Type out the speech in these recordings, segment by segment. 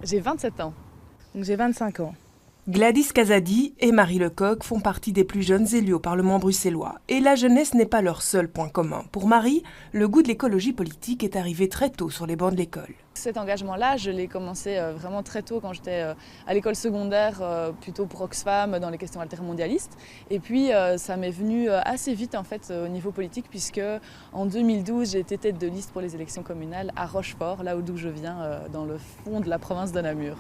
J'ai 27 ans. Donc j'ai 25 ans. Gladys Kazadi et Marie Lecoq font partie des plus jeunes élus au Parlement bruxellois. Et la jeunesse n'est pas leur seul point commun. Pour Marie, le goût de l'écologie politique est arrivé très tôt sur les bancs de l'école. Cet engagement-là, je l'ai commencé vraiment très tôt quand j'étais à l'école secondaire, plutôt pour Oxfam dans les questions altermondialistes. Et puis ça m'est venu assez vite en fait au niveau politique puisque en 2012 j'ai été tête de liste pour les élections communales à Rochefort, là d'où je viens, dans le fond de la province de Namur.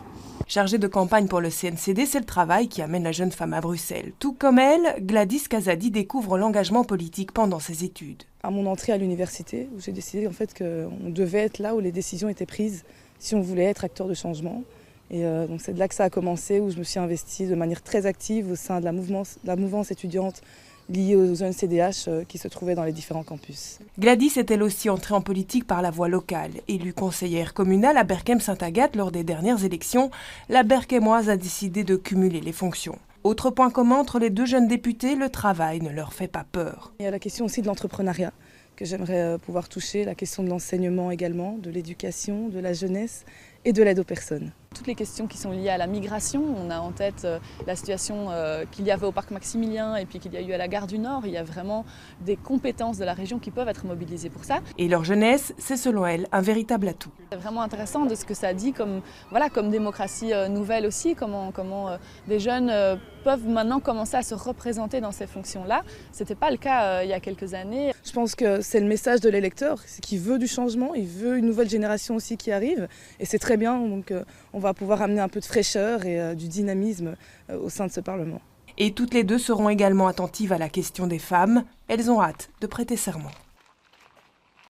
Chargée de campagne pour le CNCD, c'est le travail qui amène la jeune femme à Bruxelles. Tout comme elle, Gladys Kazadi découvre l'engagement politique pendant ses études. À mon entrée à l'université, où j'ai décidé en fait qu'on devait être là où les décisions étaient prises si on voulait être acteur de changement. Et donc c'est de là que ça a commencé, où je me suis investie de manière très active au sein de la mouvance étudiante liée aux jeunes CDH qui se trouvaient dans les différents campus. Gladys est elle aussi entrée en politique par la voie locale. Élue conseillère communale à Berchem-Saint-Agathe lors des dernières élections, la Berchemoise a décidé de cumuler les fonctions. Autre point commun entre les deux jeunes députés, le travail ne leur fait pas peur. Il y a la question aussi de l'entrepreneuriat que j'aimerais pouvoir toucher, la question de l'enseignement également, de l'éducation, de la jeunesse et de l'aide aux personnes. Toutes les questions qui sont liées à la migration, on a en tête la situation qu'il y avait au parc Maximilien et puis qu'il y a eu à la gare du Nord. Il y a vraiment des compétences de la région qui peuvent être mobilisées pour ça. Et leur jeunesse, c'est selon elle un véritable atout. C'est vraiment intéressant de ce que ça dit comme démocratie nouvelle aussi, comment des jeunes peuvent maintenant commencer à se représenter dans ces fonctions-là. Ce n'était pas le cas il y a quelques années. Je pense que c'est le message de l'électeur, qui veut du changement, il veut une nouvelle génération aussi qui arrive. Et c'est très bien, donc on va pouvoir amener un peu de fraîcheur et du dynamisme au sein de ce Parlement. Et toutes les deux seront également attentives à la question des femmes. Elles ont hâte de prêter serment.